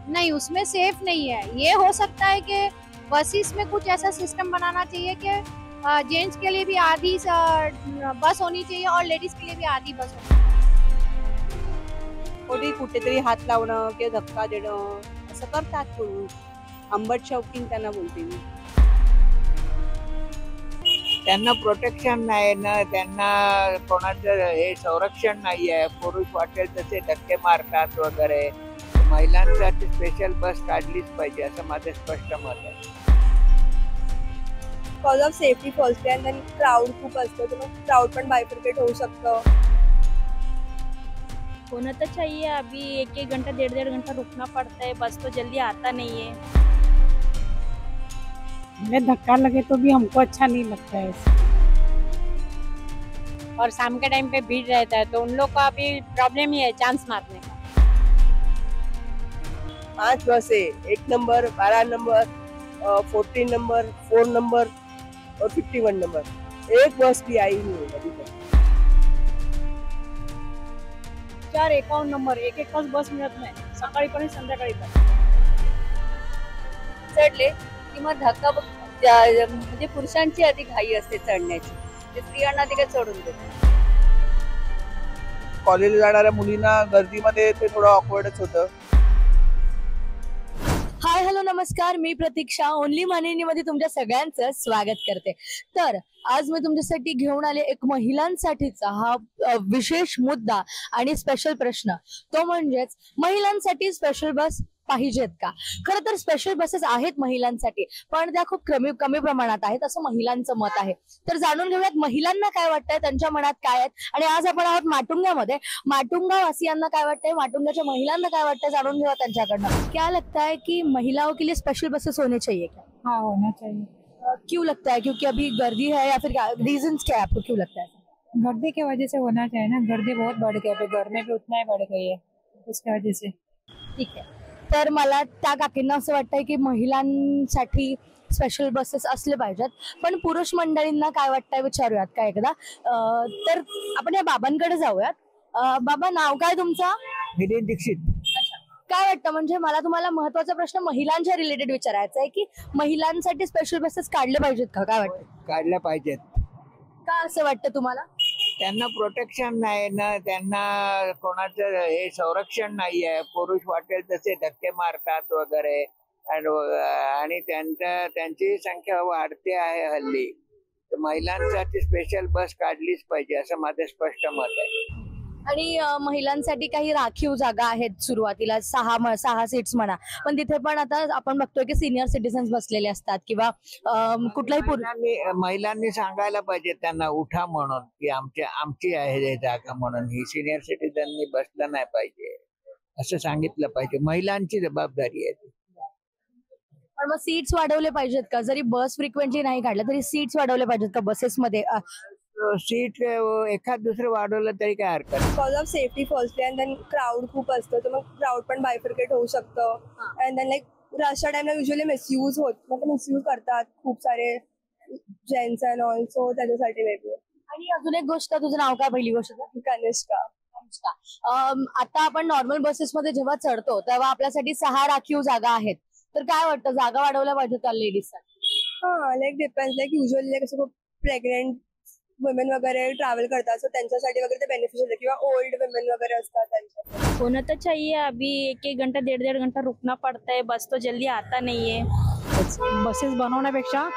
नहीं, उसमें सेफ नहीं है। ये हो सकता है कि बसेस में कुछ ऐसा सिस्टम बनाना चाहिए कि जेंट्स के लिए भी आधी बस होनी चाहिए और लेडीज के लिए भी आधी बस होनी कोणी कुठेतरी हात लावणं किंवा धक्का देणं असं करतात पुरुष. आंबट शौकीन त्यांना बोलते मी. त्यांना प्रोटेक्शन नाही ना, त्यांना कोणाचं हे संरक्षण नाही आहे. पुरुष वाटेल तसे धक्के मारतात वगैरे. महिलांसाठी स्पेशल बस काढलीच पाहिजे असं माझं स्पष्ट मत आहे. Cause of safety first and then crowd खूप असतो तर मग क्राऊड पण बायफर्केट होऊ शकतं. होना तो चाहिए। अभी एक एक घंटा डेढ़ डेढ़ घंटा रुकना पड़ता है, बस तो जल्दी आता नहीं है। हमें धक्का लगे तो भी हमको अच्छा नहीं लगता है। और शाम के टाइम पे भीड़ रहता है तो उन लोग का भी प्रॉब्लम ही है चांस मारने का। 5 बस है, 1 नंबर, 12 नंबर, 14 नंबर, 4 नंबर और 51 नंबर. एक बस भी आई नहीं है अभी तक. 451 नंबर एक एक तास बस मिळत नाही, सकाळी पण संध्याकाळी पण. चढले की मग धक्का म्हणजे पुरुषांची अधिक घाई असते चढण्याची, ते स्त्रियांना ते काय चढून देतात. कॉलेजला जाणाऱ्या मुलींना गर्दीमध्ये ते थोडं ऑकवर्डच होतं. हाय हॅलो नमस्कार, मी प्रतीक्षा ओनली मानिनीमध्ये तुमच्या सगळ्यांचं स्वागत करते. तर आज मी तुमच्यासाठी घेऊन आले एक महिलांसाठीचा हा विशेष मुद्दा आणि स्पेशल प्रश्न. तो म्हणजेच महिलांसाठी स्पेशल बस पाहिजेत का. खरं तर स्पेशल बसेस आहेत महिलांसाठी, पण त्या खूप कमी प्रमाणात आहेत असं महिलांचं मत आहे. तर जाणून घेऊयात महिलांना काय वाटतंय, त्यांच्या मनात काय आहेत. आणि आज आपण आहोत माटुंगामध्ये. माटुंगा वासियांना काय वाटतंय, माटुंगाच्या महिलांना काय वाटतंय, जाणून घेऊया त्यांच्याकडनं. क्या लगता है कि महिलाओं के लिए स्पेशल बसेस होने चाहिए क्या? हाँ होना चाहिए. क्यों लगता है, क्योंकि अभी गर्दी है या फिर रीजंस क्या है, आपको क्यों लगता है? गर्दी की वजह से होना चाहिए ना, गर्दी बहुत बढ़ गई है, गर्मी भी उतना ही बढ़ गई है उसकी वजह से. ठीक आहे. तर मला त्या काकींना असं वाटतंय की महिलांसाठी स्पेशल बसेस असले पाहिजेत, पण पुरुष मंडळींना काय वाटतंय विचारूयात का एकदा. तर आपण या बाबांकडे जाऊयात. बाबा, नाव काय तुमचं? मिलिंद दीक्षित. काय वाटतं, म्हणजे मला तुम्हाला महत्वाचा प्रश्न महिलांच्या रिलेटेड विचारायचा आहे की महिलांसाठी स्पेशल बसेस काढले पाहिजेत का, काय वाटतं? काढल्या पाहिजेत. का असं वाटतं तुम्हाला? त्यांना प्रोटेक्शन नाही ना, त्यांना कोणाचं हे संरक्षण नाही आहे. पुरुष वाटेल तसे धक्के मारतात वगैरे. आणि त्यांची संख्या वाढते आहे हल्ली. तर महिलांसाठी स्पेशल बस काढलीच पाहिजे असं माझं स्पष्ट मत आहे. आणि महिलांसाठी काही राखीव जागा आहेत सुरुवातीला, 6 सीट्स म्हणा, पण तिथे पण आता आपण बघतोय की सिनियर सिटीजन्स बसलेले असतात किंवा कुठलाही महिलांनी सांगायला पाहिजे त्यांना उठा म्हणून की आमची आहे जागा म्हणून. ही सिनियर सिटीजननी बसलं नाही पाहिजे असं सांगितलं पाहिजे. महिलांची जबाबदारी आहे. पण मग सीट्स वाढवले पाहिजेत का? जरी बस फ्रिक्वेंटली नाही काढल्या तरी सीट्स वाढवले पाहिजेत का बसेसमध्ये? सीट एखाद दुसरं वाढवलं तरी काय हरकत. Cause of safety first and then crowd खूप असतो तर मग क्राऊड पण बायफर्केट होऊ शकतं. अँड देन लाईक अशा टाइमला युजली मिसयूज मिसयूज करतात खूप सारे जेंट्स अँड ऑल, सो त्याच्यासाठी वेगळं. आणि अजून एक गोष्ट, तुझं नाव काय पहिली गोष्ट? कनिष्का. आता आपण नॉर्मल बसेसमध्ये जेव्हा चढतो तेव्हा आपल्यासाठी 6 राखीव जागा आहेत, तर काय वाटतं, जागा वाढवल्या पाहिजे का लेडीजसाठी? हा, like depends. Like usually like असं प्रेग्नेंट वुमेन वगैरे ट्रॅव्हल करतात, सो त्यांच्यासाठी वगैरे ते बेनिफिशियल आहे. किंवा ओल्ड वुमेन वगैरे असतात त्यांच्यासाठी. होना तो चाहिए। अभी एक एक घंटा डेढ़ डेढ़ घंटा रुकना पड़ता है, बस तो जल्दी आता नहीं है। बसेस बनवण्यापेक्षा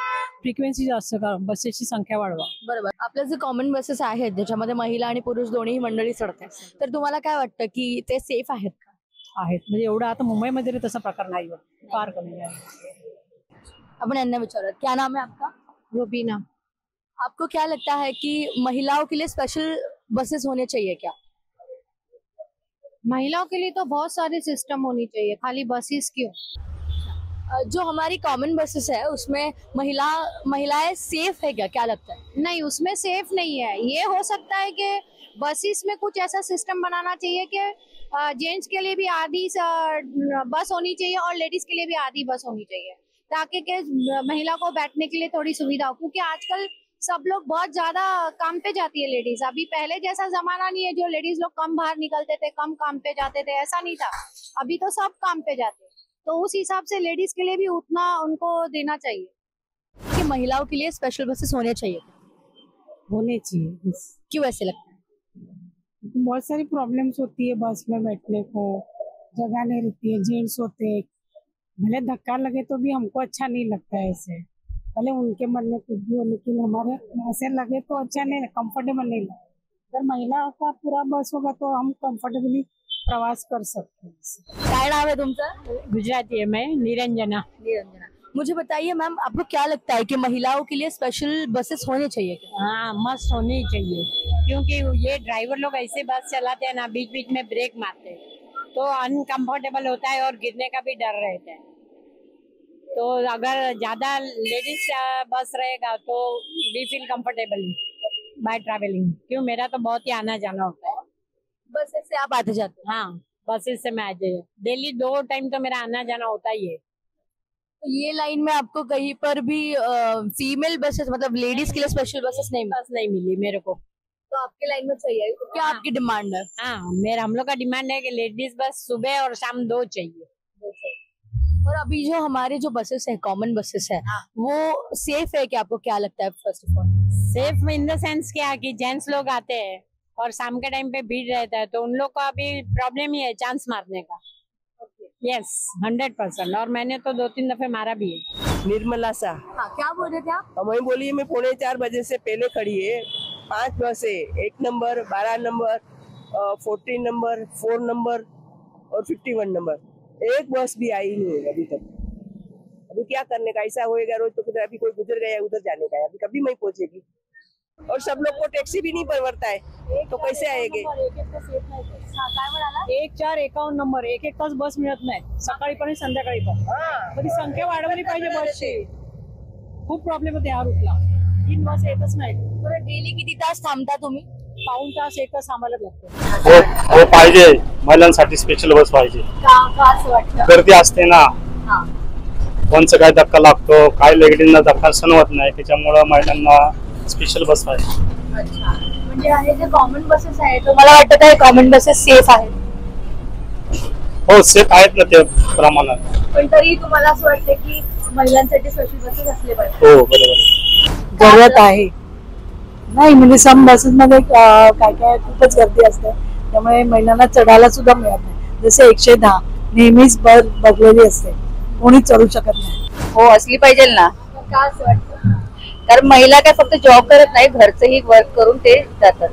फ्रिक्वेन्सी जास्त करा, बसेसची संख्या वाढवा. बरोबर. आपले जे कॉमन बसेस आहेत ज्याच्यामध्ये महिला आणि पुरुष दोन्ही मंडळी चढतात, तर तुम्हाला काय वाटतं की ते सेफ आहेत का? आहेत, म्हणजे एवढा आता मुंबईमध्ये तसा प्रकार नाही होत, फार कमी आहे. आपण यांना विचारत, क्या नाम है आपका? रुबीना। आपको क्या लगता है कि महिलाओं के लिए स्पेशल बसेस होने चाहिए क्या? महिलाओं के लिए तो बहुत सारे सिस्टम होनी चाहिए, खाली बसेस क्यों? जो हमारी कॉमन बसेस है उसमें महिलाएं सेफ है क्या, क्या लगता है? नहीं, उसमें सेफ नहीं है। ये हो सकता है कि बसेस में कुछ ऐसा सिस्टम बनाना चाहिए कि जेंट्स के लिए भी आधी बस होनी चाहिए और लेडीज के लिए भी आधी बस होनी चाहिए, ताकि के महिला को बैठने के लिए थोड़ी सुविधा हो। क्योंकि आजकल सब लोग बहुत ज्यादा काम पे जाती है लेडीज। अभी पहले जैसा जमाना नहीं है जो लेडीज लोग कम बाहर निकलते थे, कम काम पे जाते थे, ऐसा नहीं था। अभी तो सब काम पे जाते हैं। तो उस हिसाब से लेडीज के लिए भी उतना उनको देना चाहिए कि महिलाओं के लिए स्पेशल बसेस होने चाहिए। होने चाहिए। क्यों ऐसे लगता है? बहुत सारी प्रॉब्लम्स होती है बस में बैठने को, जगह नहीं रहती है, जेंट्स होते हैं, भले धक्का लगे तो भी हमको अच्छा नहीं लगता है ऐसे, भले उनके मन में कुछ भी हो, लेकिन हमारे ऐसे लगे तो अच्छा नहीं, कंफर्टेबल नहीं लगता। अगर महिला का पूरा बस होगा तो हम कंफर्टेबली प्रवास कर सकते हैं। क्या नाम है तुमचा? गुजराती है मैं, निरंजना। निरंजना। मुझे बताइए मैम, आपको क्या लगता है कि महिलाओं के लिए स्पेशल बसेस होने चाहिए क्या? हाँ, मस्त होनी चाहिए, क्योंकि ये ड्राइवर लोग ऐसे बस चलाते हैं ना, बीच बीच में ब्रेक मारते हैं, तो अनकंफर्टेबल होता है और गिरने का भी डर रहता है। तो अगर ज्यादा लेडीज बस रहेगा तो we feel comfortable by travelling. क्यों, मेरा तो बहुत ही आना जाना होता है। बसेस से आप आते जाते हैं? हाँ, बसेस से मैं आ जाए, डेली 2 टाइम तो मेरा आना जाना होता ही है। तो ये लाइन में आपको कहीं पर भी फीमेल बसेस, मतलब लेडीज के लिए स्पेशल बसेस नहीं मिली मेरे को। तो आपके लाइन में चाहिए, तो क्या आपकी डिमांड है? हाँ, हम लोग का डिमांड है कि लेडीज बस सुबह और शाम 2 चाहिए। और अभी जो हमारे जो बसेस है, कॉमन बसेस है, वो सेफ है क्या? आपको क्या लगता है? First of all safe in the sense क्या कि जेंट्स लोग आते हैं और शाम के टाइम पे भीड़ रहता है, तो उन लोग को अभी प्रॉब्लम ही है चांस मारने का। यस, 100%। और मैंने तो 2-3 दफे मारा भी है। निर्मला सा। हाँ, क्या बोल रहे थे आप? वही बोलिए, मैं 3:45 बजे से पहले खड़ी है। 5 बस है, 1 नंबर, 12 नंबर, 14 नंबर, 4 नंबर और 51 नंबर। एक बस भी आई नहीं है अभी तक। अभी क्या करने का, ऐसा होएगा रोज तो फिर अभी कोई गुजर गया उधर जाने का है, अभी कभी नहीं पहुंचेगी। और सब लोग को टैक्सी भी नहीं परवड़ता है, तो कैसे आएंगे? 1451 नंबर, एक तास बस मिळत नाही, सकाळी पण संध्याकाळी पण। कधी संख्या वाढवली पाहिजे बसची, खूप प्रॉब्लेम होते या रूटला। 3 बस येतच नाही। डेली किती तास थांबता तुम्ही? पाऊण तास 1 तास थांबायला लागतो। हो पाहिजे, महिलांसाठी स्पेशल बस पाहिजे। का असं वाटतं? गर्दी असते ना, कोणचा काय धक्का लागतो, काय लेडीजला धक्का सहन होत नाही, त्याच्यामुळे महिलांना स्पेशल बस पाहिजे। अच्छा, म्हणजे हे जे कॉमन बसेस आहेत, तुम्हाला वाटतं काय कॉमन बसेस सेफ आहेत? हो, सेफ आहेत ना ते प्रमाणात। पण तरी तुम्हाला असं वाटतं की महिलांसाठी स्पेशल बसेस असले पाहिजे? हो, बरोबर। जरूरत आहे नाही, म्हणजे सम बसेस मध्ये काय काय खूपच गर्दी असते, त्यामुळे महिलांना चढायला सुद्धा मिळत नाही। जसे 110 नेहमीच बस बदलेली असते, कोणी चढू शकत नाही। हो, असली पाहिजे ना, का असं वाटतं? कारण महिला काय फक्त जॉब करत नाही, घरचंही वर्क करून ते जातात।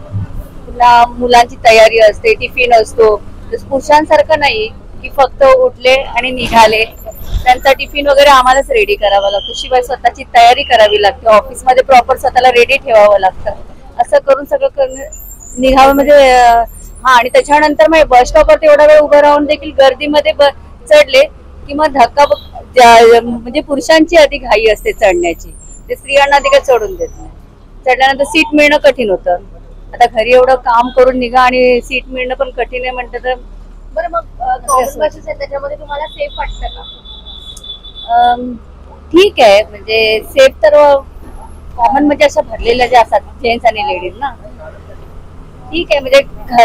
पुन्हा मुलांची तयारी असते, टिफिन असतो, पुरुषांसारखं नाही की फक्त उठले आणि निघाले। त्यांचा टिफिन वगैरे आम्हालाच रेडी करावा लागतो, शिवाय स्वतःची तयारी करावी लागते, ऑफिसमध्ये प्रॉपर स्वतःला रेडी ठेवावं लागतं। असं करून सगळं निघावं म्हणजे हा। आणि त्याच्यानंतर मग बस स्टॉपवरती एवढा वेळ उभं राहून देखील गर्दीमध्ये चढले की मग धक्का, म्हणजे पुरुषांची आधी घाई असते चढण्याची, ते स्त्रियांना आधी काय चढून देत नाही। चढल्यानंतर सीट मिळणं कठीण होतं। आता घरी एवढं काम करून निघा आणि सीट मिळणं पण कठीण आहे म्हणतं तर बरं, मग कॉमन बसेस आहेत त्याच्यामध्ये तुम्हाला सेफ वाटतं का? ठीक आहे, म्हणजे सेफ तर कॉमन म्हणजे असं भरलेल्या ज्या असतात जेंट्स आणि लेडीज ना, ठीक आहे, म्हणजे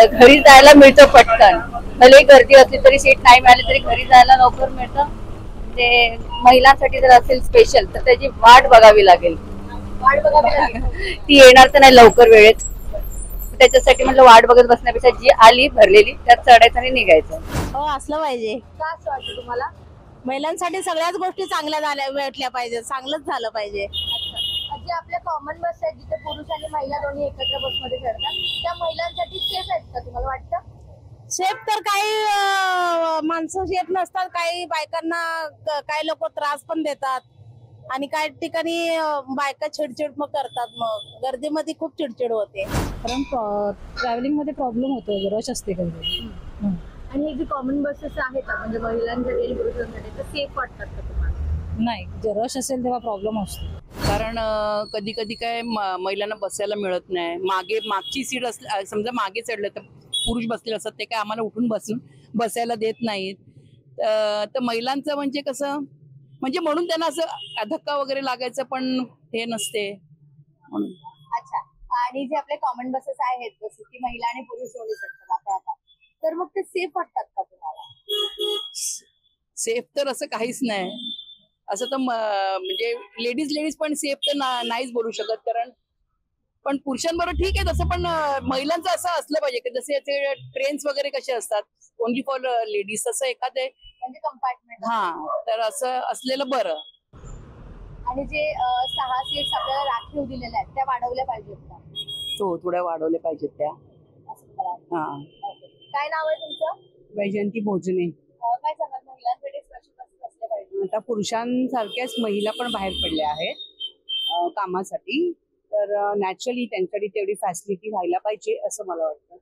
घरी जायला मिळतं पटकन, भले गर्दी असली तरी सीट नाही मिळाली तरी घरी जायला लवकर मिळतं। म्हणजे महिलांसाठी जर असेल स्पेशल तर त्याची वाट बघावी लागेल। वाट बघावी लागेल? ती येणार तर नाही लवकर वेळेत, त्याच्यासाठी म्हटलं वाट बघत बसण्यापेक्षा जी आली भरलेली त्यात चढायचं आणि निघायचं। हो, असलं पाहिजे। का असं वाटतं तुम्हाला? महिलांसाठी सगळ्याच गोष्टी चांगल्या झाल्या भेटल्या पाहिजे, चांगलंच झालं पाहिजे। अच्छा, जे आपल्या कॉमन बस आहेत जिथे पुरुष आणि महिला दोन्ही एकत्र बसमध्ये चढतात, त्या महिलांसाठी सेफ आहेत का तुम्हाला वाटतं? सेफ तर काही माणसं येत नसतात, काही बायकांना काही लोक त्रास पण देतात, आणि काही ठिकाणी बायका चिडचिड मग करतात, मग गर्दीमध्ये खूप चिडचिड होते, कारण ट्रॅव्हलिंग मध्ये प्रॉब्लेम होतो, रश असते कधी। आणि हे जे कॉमन बसेस आहेत म्हणजे महिलांसाठी आणि पुरुषांसाठी, तर सेफ वाटतात का तुम्हाला? नाही, जर रश असेल तेव्हा प्रॉब्लेम असतो, कारण कधी कधी काय महिलांना बसायला मिळत नाही। मागची सीट समजा मागे चढलं तर पुरुष बसलेले असतात, ते काय आम्हाला उठून बसायला देत नाहीत। तर महिलांचं म्हणजे कसं, म्हणजे म्हणून त्यांना असं धक्का वगैरे लागायचं पण हे नसते म्हणून। अच्छा, आणि जे आपले कॉमन बसेस आहेत जसे की महिला आणि पुरुष जोडू शकतात आपण आता, तर मग ते सेफ वाटतात का तुम्हाला? सेफ तर असं काहीच नाही. असं तर म्हणजे लेडीज पण सेफ तर नाहीच बोलू शकत, कारण पण पुरुषांबरोबर ठीक आहे तसं, पण महिलांचं असं असलं पाहिजे की जसे याचे ट्रेन्स वगैरे कसे असतात ओनली फॉर लेडीज, तसं एखादे म्हणजे कंपार्टमेंट. तर असं असलेलं बरं. आणि जे 6 सीट्स आपल्याला राखीव दिलेल्या आहेत त्या वाढवल्या पाहिजेत का? थोड्या वाढवल्या पाहिजेत त्या. काय नाव आहे तुमचं? वैजयंती भोजने. काय सांगाल महिलांसाठी स्पेशल बसेस असल्या पाहिजे? आता पुरुषांसारख्याच महिला पण बाहेर पडल्या आहेत कामासाठी, तर नॅचरली त्यांच्याकडे तेवढी फॅसिलिटी व्हायला पाहिजे असं मला वाटतं.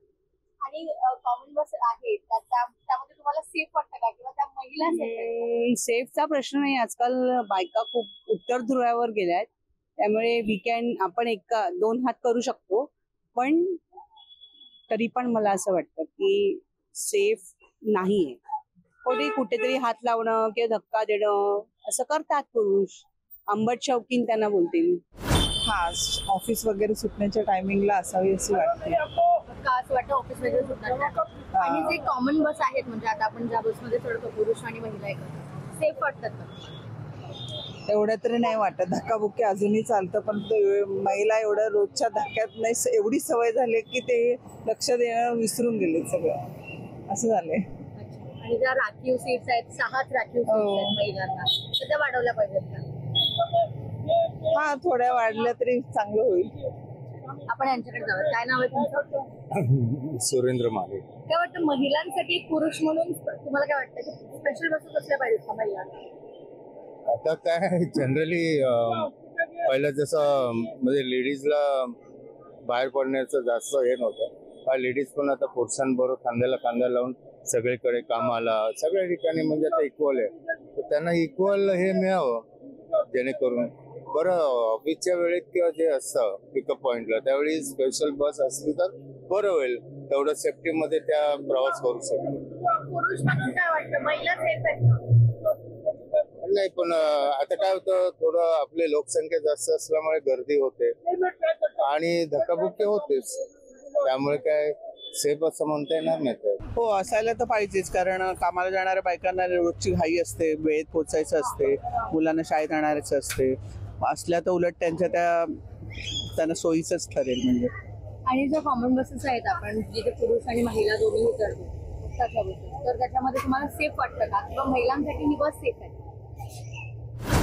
आणि कॉमन बस आहेत त्यामध्ये तुम्हाला सेफ वाटतं का, किंवा त्या महिला सेफचा प्रश्न नाही. आजकाल बायका खूप उत्तर ध्रुवावर गेल्या आहेत, त्यामुळे वीकेंड आपण 2 हात करू शकतो, पण तरी पण मला असं वाटतं की सेफ नाहीये. कुठेतरी हात लावणं किंवा धक्का देणं असं करतात पुरुष. आंबट शौकीन त्यांना बोलते मी. हा, ऑफिस वगैरे सुटण्याच्या टायमिंगला असावी अशी वाटते. असं वाटतं ऑफिस वगैरे सुटणार. आणि जे कॉमन बस आहेत, म्हणजे आता आपण ज्या बसमध्ये चढतो पुरुष आणि महिला एकत्र, सेफ वाटतात का? एवढ्या तरी नाही वाटत. धक्काबुक्की अजूनही चालतं, पण महिला एवढ्या रोजच्या धक्क्यात नाही, एवढी सवय झाली की ते लक्ष देणं विसरून गेले सगळं, असं झालंय. आणि ज्या राखीव सीट्स आहेत, 6 राखीव सीट्स आहेत महिलांना, तर त्या वाढवल्या पाहिजेत का? हा, थोड्या वाढल्या तरी चांगलं होईल. आपण यांच्याकडे जाऊया. काय नाव आहे तुमचं? सुरेंद्र माले. काय वाटतं महिलांसाठी पुरुष म्हणून तुम्हाला काय वाटतं की स्पेशल बसेस असल्या पाहिजेत का महिलांना? आता काय जनरली पहिलं जसं म्हणजे लेडीजला बाहेर पडण्याचं जास्त हे नव्हतं. लेडीज पण आता पुरुषांबरोबर खांद्याला खांदा लावून सगळीकडे कामाला सगळ्या ठिकाणी म्हणजे आता इक्वल आहे, तर त्यांना इक्वल हे मिळावं, जेणेकरून बरं ऑफिसच्या वेळेत किंवा जे असतं पिकअप पॉइंटला त्यावेळी स्पेशल बस असली तर बरं होईल, तेवढं सेफ्टीमध्ये त्या प्रवास करू शकतो. पुरुष म्हणून काय वाटतं महिला सेफ आहेत का? नाही, पण आता काय होतं, थोडं आपली लोकसंख्या जास्त असल्यामुळे गर्दी होते आणि धक्काबुक्की होतेच, त्यामुळे काय सेफ असं म्हणता येणार नाही. हो, असायला तर पाहिजेच, कारण कामाला जाणाऱ्या बायकांना रोजची घाई असते, वेळेत पोचायचं असते, मुलांना शाळेत आणायचं असते. असल्या तर उलट त्यांना सोयीचंच ठरेल. म्हणजे आणि जो कॉमन बसेस आहेत आपण जिथे पुरुष आणि महिला दोन्ही उतरतो त्याच्या बसेस, तर त्याच्यामध्ये तुम्हाला सेफ वाटतं का, किंवा महिलांसाठी ही बस सेफ आहे?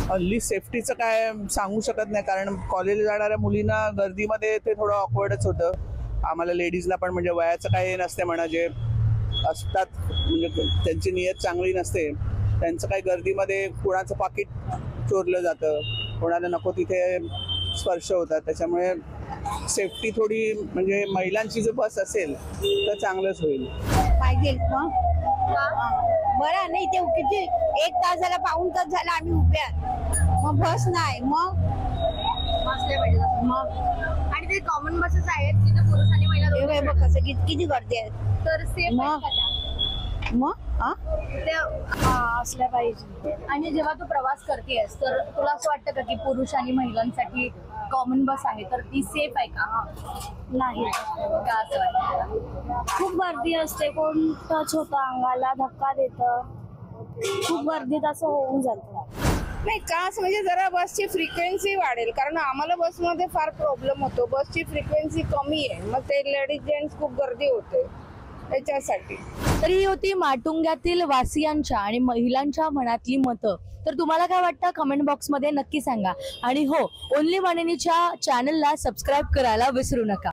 हल्ली सेफ्टीचं काय सांगू शकत नाही, कारण कॉलेजला जाणाऱ्या मुलींना गर्दीमध्ये ते थोडं ऑकवर्डच होतं. आम्हाला लेडीजला पण म्हणजे वयाचं काही नसते म्हणा, जे असतात म्हणजे त्यांची नियत चांगली नसते, त्यांचं काही गर्दीमध्ये कुणाचं पाकिट चोरलं जातं, कोणाला नको तिथे स्पर्श होतात, त्याच्यामुळे सेफ्टी थोडी म्हणजे महिलांची जर बस असेल तर चांगलंच होईल. पाहिजे बरं नाही, ते किती 1 तास झाला, पाऊण तास झाला आम्ही उभ्या, मग बस नाही, मग आणि ते कॉमन बसेस आहेत जिथे पुरुष आणि महिला कसं किती गर्दी आहे, तर सेफ मग असल्या पाहिजे. आणि जेव्हा तू प्रवास करतेस तर तुला असं वाटतं का की पुरुष आणि महिलांसाठी कॉमन बस आहे तर ती सेफ आहे का? नाही. का असं वाटतं? खूप गर्दी असते, कोण टच होतं अंगाला, धक्का देतं, खूप गर्दीत असं होऊन जातं. नाही का, असं म्हणजे जरा बसची फ्रिक्वेन्सी वाढेल, कारण आम्हाला बसमध्ये फार प्रॉब्लेम होतो, बसची फ्रिक्वेन्सी कमी आहे, मग ते लेडीज जेंट्स खूप गर्दी होते त्याच्यासाठी. तर ही होती माटुंग्यातील वासियांच्या आणि महिलांच्या मनातली मतं. तर तुम्हाला काय वाटतं कमेंट बॉक्स मध्ये नक्की सांगा. आणि हो, ओनली मानिनीच्या चॅनलला सबस्क्राईब करायला विसरू नका.